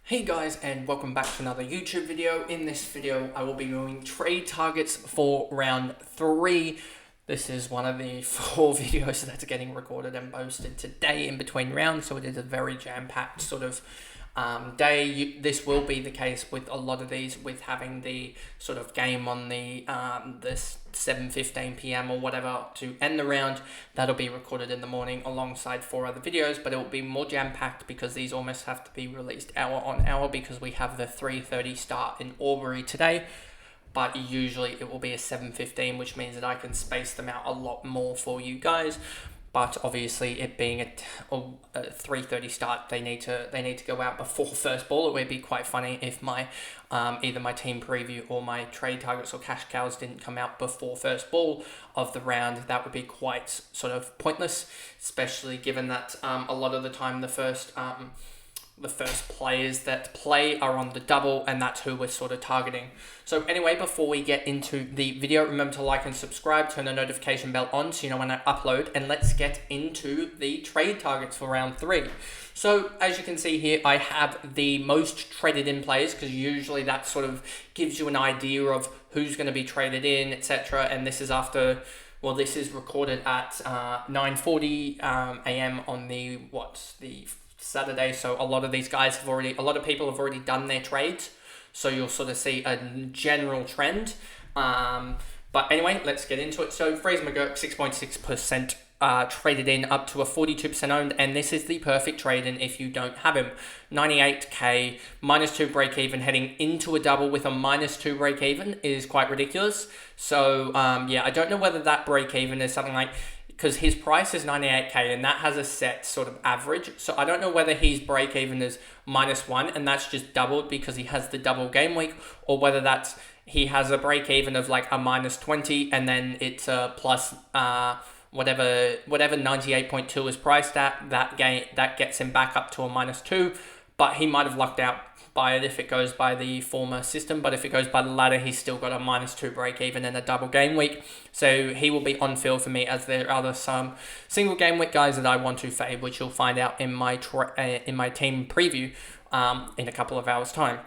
Hey guys, and welcome back to another YouTube video. In this video, I will be doing trade targets for round 3. This is one of the 4 videos that's getting recorded and posted today in between rounds, so it is a very jam-packed sort of day. This will be the case with a lot of these, with having the sort of game on the 7:15 p.m. or whatever to end the round. That'll be recorded in the morning alongside 4 other videos, but it will be more jam-packed because these almost have to be released hour on hour because we have the 3:30 start in Albury today. But usually it will be a 7:15, which means that I can space them out a lot more for you guys. But obviously, it being a 3:30 start, they need to go out before first ball. It would be quite funny if my either my team preview or my trade targets or cash cows didn't come out before first ball of the round. That would be quite sort of pointless, especially given that a lot of the time the first players that play are on the double, and that's who we're sort of targeting. So anyway, before we get into the video, remember to like and subscribe, turn the notification bell on so you know when I upload, and let's get into the trade targets for round 3. So as you can see here, I have the most traded in players, because usually that sort of gives you an idea of who's going to be traded in, etc. And this is after, well, this is recorded at 9:40 a.m. on the Saturday, so a lot of people have already done their trades, so you'll sort of see a general trend. But anyway, let's get into it. So Fraser McGurk, 6.6% traded in up to a 42% owned, and this is the perfect trade in if you don't have him. 98k, -2 break even, heading into a double with a -2 break even is quite ridiculous. So yeah, I don't know whether that break even is something like, because his price is 98k and that has a set sort of average. So I don't know whether his break even is -1 and that's just doubled because he has the double game week, or whether that's he has a break even of like a -20 and then it's a plus whatever 98.2 is priced at, that gets him back up to a -2. But he might have lucked out by it if it goes by the former system, but if it goes by the latter, he's still got a -2 break even and a double game week, so he will be on field for me, as there are some single game week guys that I want to fade, which you'll find out in my team preview in a couple of hours time.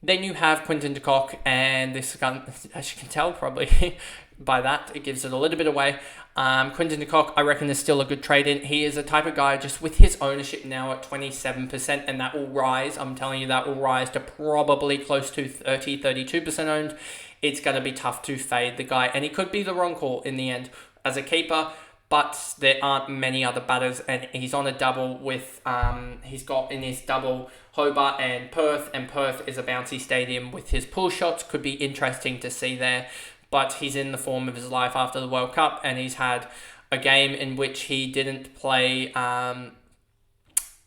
Then you have Quinton de Kock, and this gun, as you can tell probably by that, it gives it a little bit away. Quinton de Kock, I reckon, is still a good trade in. He is a type of guy, just with his ownership now at 27%, and that will rise. I'm telling you, that will rise to probably close to 32% owned. It's going to be tough to fade the guy, and he could be the wrong call in the end as a keeper, but there aren't many other batters, and he's on a double with, he's got in his double Hobart and Perth is a bouncy stadium with his pull shots. Could be interesting to see there. But he's in the form of his life after the World Cup, and he's had a game in which he didn't play.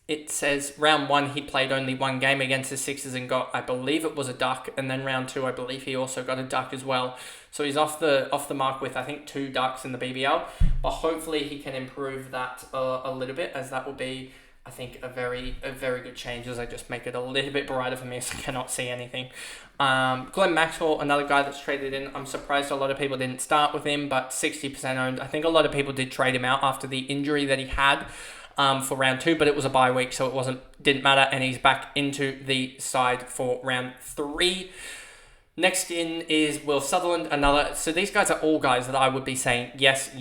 It says round 1 he played only 1 game against the Sixers and got, I believe it was a duck, and then round 2 I believe he also got a duck as well. So he's off the mark with, I think, 2 ducks in the BBL, but hopefully he can improve that a little bit, as that will be, I think, a very good change, as I just make it a little bit brighter for me so I cannot see anything. Glenn Maxwell, another guy that's traded in. I'm surprised a lot of people didn't start with him, but 60% owned. I think a lot of people did trade him out after the injury that he had for round 2, but it was a bye week, so it didn't matter, and he's back into the side for round 3. Next in is Will Sutherland, another. So these guys are all guys that I would be saying yes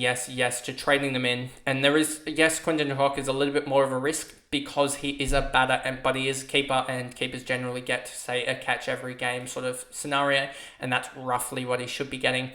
to trading them in. And there is, yes, Quinton de Kock is a little bit more of a risk because he is a batter, but he is a keeper, and keepers generally get, say, a catch every game sort of scenario, and that's roughly what he should be getting.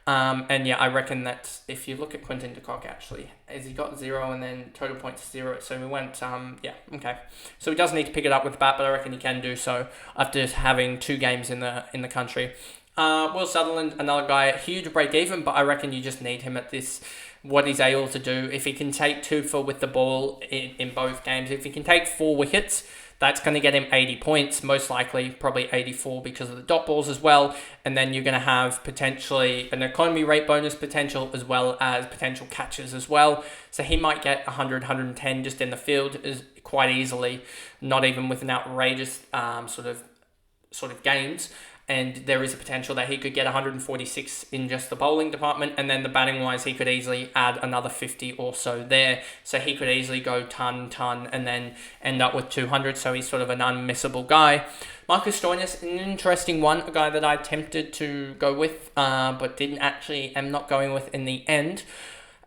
And yeah, I reckon that if you look at Quinton de Kock, actually, as he got 0 and then total points 0, so we went, yeah, okay. So he does need to pick it up with the bat, but I reckon he can do so after having 2 games in the country. Will Sutherland, another guy, huge break even, but I reckon you just need him at this, what he's able to do. If he can take 2 for with the ball in both games, if he can take 4 wickets, that's going to get him 80 points, most likely, probably 84 because of the dot balls as well. And then you're going to have potentially an economy rate bonus potential as well as potential catches as well. So he might get 100, 110 just in the field quite easily, not even with an outrageous sort of games. and there is a potential that he could get 146 in just the bowling department, and then the batting wise he could easily add another 50 or so there, so he could easily go ton, and then end up with 200, so he's sort of an unmissable guy. Marcus Stoinis, an interesting one, a guy that I attempted to go with, but am not going with in the end.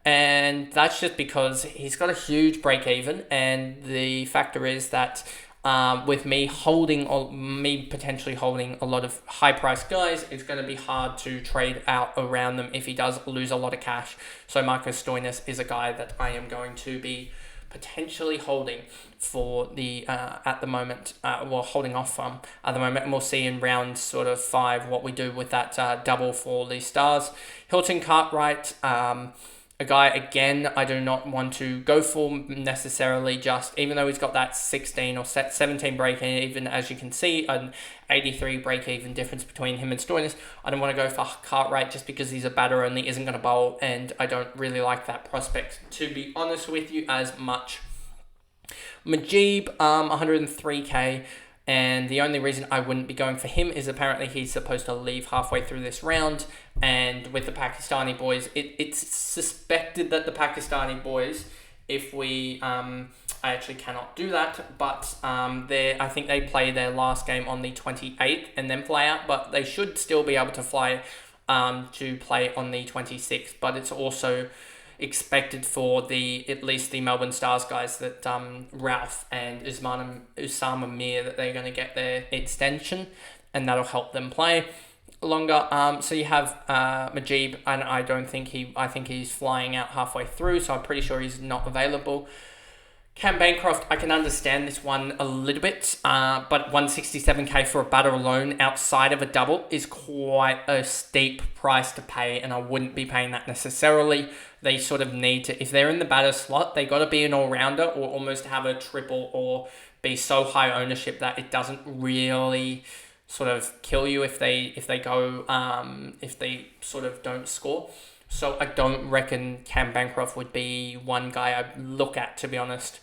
And that's just because he's got a huge break even, and the factor is that with me potentially holding a lot of high priced guys, it's going to be hard to trade out around them if he does lose a lot of cash. So Marcus Stoinis is a guy that I am going to be potentially holding for the at the moment, holding off from at the moment, and we'll see in round sort of 5 what we do with that double for the Stars. Hilton Cartwright, a guy, again, I do not want to go for necessarily, just even though he's got that 16 or 17 break-even, as you can see, an 83 break-even difference between him and Stoinis. I don't want to go for Cartwright just because he's a batter only, isn't going to bowl, and I don't really like that prospect, to be honest with you, as much. Majib, 103k. And the only reason I wouldn't be going for him is apparently he's supposed to leave halfway through this round. And with the Pakistani boys, it's suspected that the Pakistani boys, if we... I actually cannot do that, but I think they play their last game on the 28th and then fly out. But they should still be able to fly to play on the 26th. But it's also expected for at least the Melbourne Stars guys that Ralph and Usama Mir, that they're going to get their extension, and that'll help them play longer. So you have Majib, and I think he's flying out halfway through, so I'm pretty sure he's not available. Cam Bancroft, I can understand this one a little bit, but 167k for a batter alone outside of a double is quite a steep price to pay, and I wouldn't be paying that necessarily. They sort of need to, if they're in the batter slot, they got to be an all-rounder or almost have a triple or be so high ownership that it doesn't really sort of kill you if they sort of don't score. So I don't reckon Cam Bancroft would be one guy I'd look at, to be honest.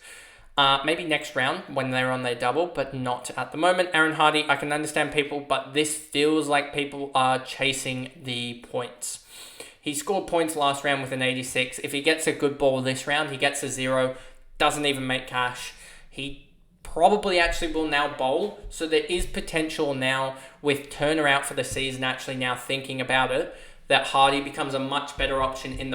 Maybe next round when they're on their double, but not at the moment. Aaron Hardy, I can understand people, but this feels like people are chasing the points. He scored points last round with an 86. If he gets a good ball this round, he gets a 0, doesn't even make cash. He probably actually will now bowl, so there is potential now with Turner out for the season, actually now thinking about it, that Hardy becomes a much better option in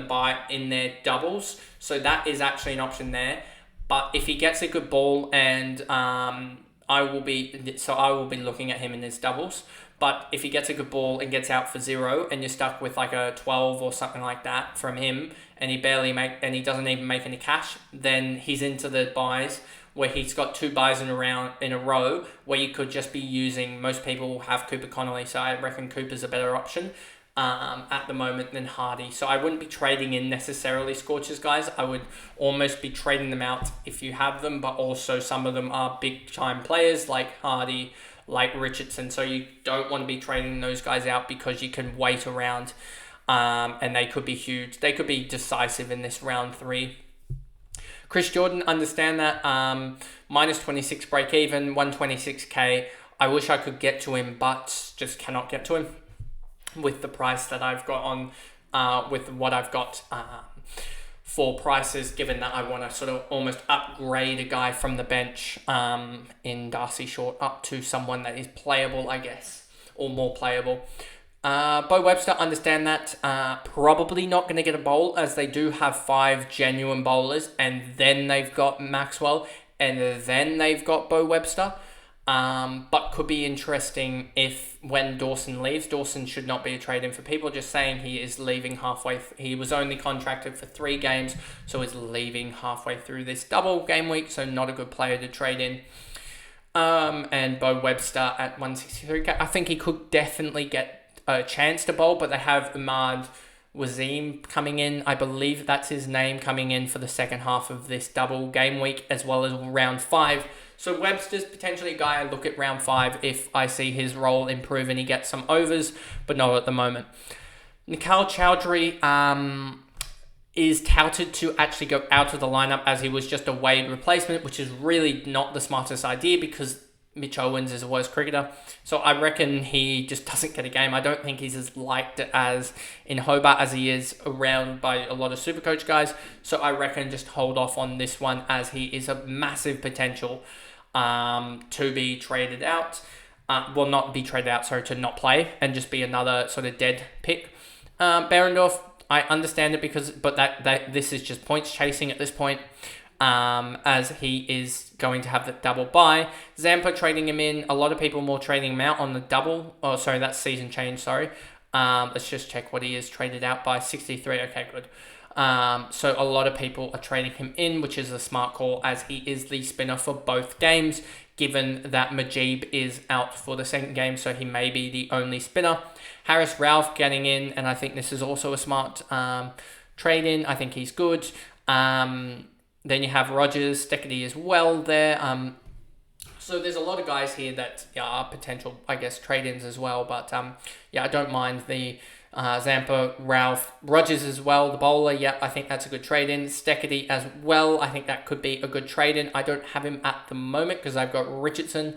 their doubles. So that is actually an option there. But if he gets a good ball, and I will be looking at him in his doubles. But if he gets a good ball and gets out for 0, and you're stuck with like a 12 or something like that from him, and he doesn't even make any cash, then he's into the buys where he's got 2 buys in a row where you could just be using. Most people have Cooper Connolly, so I reckon Cooper's a better option at the moment than Hardy. So I wouldn't be trading in necessarily Scorchers guys. I would almost be trading them out if you have them, but also some of them are big time players like Hardy, like Richardson. So you don't want to be trading those guys out because you can wait around and they could be huge. They could be decisive in this round 3. Chris Jordan, understand that. Minus 26 break even, 126k. I wish I could get to him, but just cannot get to him with the price that I've got on, with what I've got for prices, given that I want to sort of almost upgrade a guy from the bench in Darcy Short up to someone that is playable, I guess, or more playable. Bo Webster, understand that. Probably not going to get a bowl, as they do have 5 genuine bowlers, and then they've got Maxwell, and then they've got Bo Webster. But could be interesting when Dawson leaves. Dawson should not be a trade-in for people. Just saying, he is leaving halfway. He was only contracted for 3 games, so he's leaving halfway through this double game week. So not a good player to trade in. And Bo Webster at 163k. I think he could definitely get a chance to bowl, but they have Ahmad Wazeem coming in. I believe that's his name, coming in for the second half of this double game week, as well as round 5. So Webster's potentially a guy I look at round 5 if I see his role improve and he gets some overs, but not at the moment. Nikhil Chowdhury is touted to actually go out of the lineup, as he was just a Wade replacement, which is really not the smartest idea, because Mitch Owens is a worse cricketer. So I reckon he just doesn't get a game. I don't think he's as liked as in Hobart as he is around by a lot of Supercoach guys. So I reckon just hold off on this one, as he is a massive potential to be traded out. Well, not be traded out, sorry, to not play and just be another sort of dead pick. Behrendorff, I understand it but this is just points chasing at this point. As he is going to have the double bye. Zampa trading him in. A lot of people more trading him out on the double. Oh, sorry, that's season change, sorry. Let's just check what he is traded out by. 63, okay, good. So a lot of people are trading him in, which is a smart call, as he is the spinner for both games, given that Majib is out for the second game, so he may be the only spinner. Harris Ralph getting in, and I think this is also a smart trade in. I think he's good. Then you have Rogers, Steckity as well there. So there's a lot of guys here that are potential, I guess, trade-ins as well. But I don't mind the Zampa, Ralph, Rogers as well, the bowler. Yeah, I think that's a good trade-in. Steckity as well. I think that could be a good trade-in. I don't have him at the moment because I've got Richardson.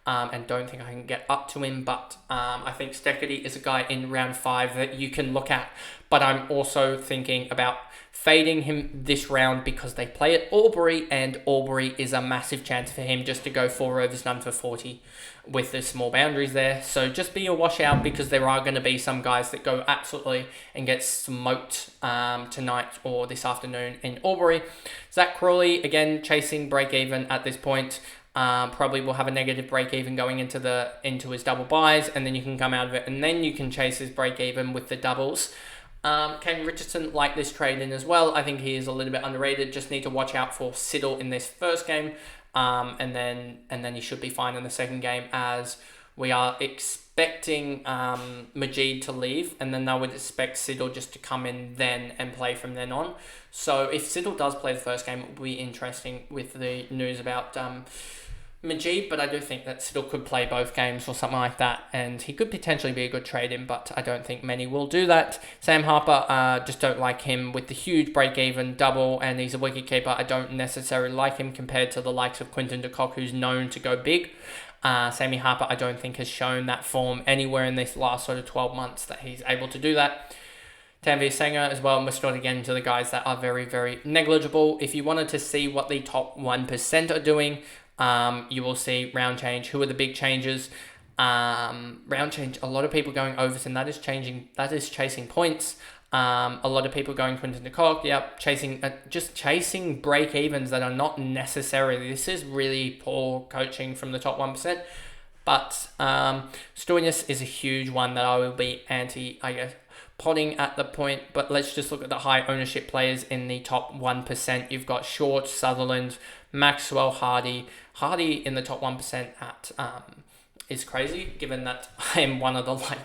And don't think I can get up to him, but I think Steckity is a guy in round 5 that you can look at. But I'm also thinking about fading him this round because they play at Albury, and Albury is a massive chance for him just to go 4 overs, none for 40 with the small boundaries there. So just be a washout, because there are going to be some guys that go absolutely and get smoked tonight or this afternoon in Albury. Zach Crawley, again, chasing break-even at this point. Probably will have a negative break even going into his double buys, and then you can come out of it, and then you can chase his break even with the doubles. Kane Richardson, like this trade in as well. I think he is a little bit underrated. Just need to watch out for Siddle in this first game, and then he should be fine in the second game, as we are expecting Majid to leave, and then I would expect Siddle just to come in then and play from then on. So if Siddle does play the first game, it will be interesting with the news about Majid, but I do think that Siddle could play both games or something like that, and he could potentially be a good trade-in, but I don't think many will do that. Sam Harper, just don't like him with the huge break-even double, and he's a wicket-keeper. I don't necessarily like him compared to the likes of Quinton de Kock, who's known to go big. Sammy Harper, I don't think, has shown that form anywhere in this last sort of 12 months that he's able to do that. Tanvir Sangha as well, and we're starting again to the guys that are very, very negligible. If you wanted to see what the top 1% are doing, you will see round change. Who are the big changes? Round change, a lot of people going overs, and that is chasing points. A lot of people going Quinton de Kock, just chasing break-evens that are not necessarily. This is really poor coaching from the top 1%. But Stoinis is a huge one that I will be anti, I guess, potting at the point. But let's just look at the high ownership players in the top 1%. You've got Short, Sutherland, Maxwell, Hardy. Hardy in the top 1% at is crazy, given that I am one of the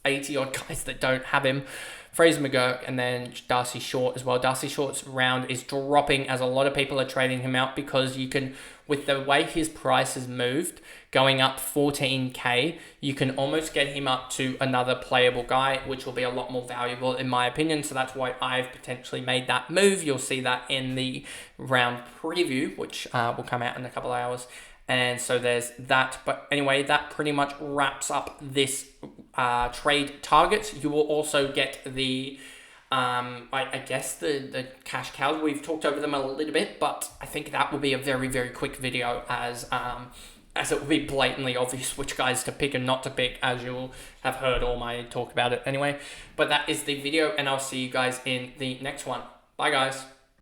80 odd guys that don't have him. Fraser McGurk, and then Darcy Short as well. Darcy Short's round is dropping, as a lot of people are trading him out, because you can, with the way his price has moved, going up 14k, you can almost get him up to another playable guy, which will be a lot more valuable in my opinion. So that's why I've potentially made that move. You'll see that in the round preview, which will come out in a couple of hours. And so there's that. But anyway, that pretty much wraps up this trade targets. You will also get the, I guess, the cash cows. We've talked over them a little bit, but I think that will be a very, very quick video, as it will be blatantly obvious which guys to pick and not to pick, as you'll have heard all my talk about it anyway. But that is the video, and I'll see you guys in the next one. Bye, guys.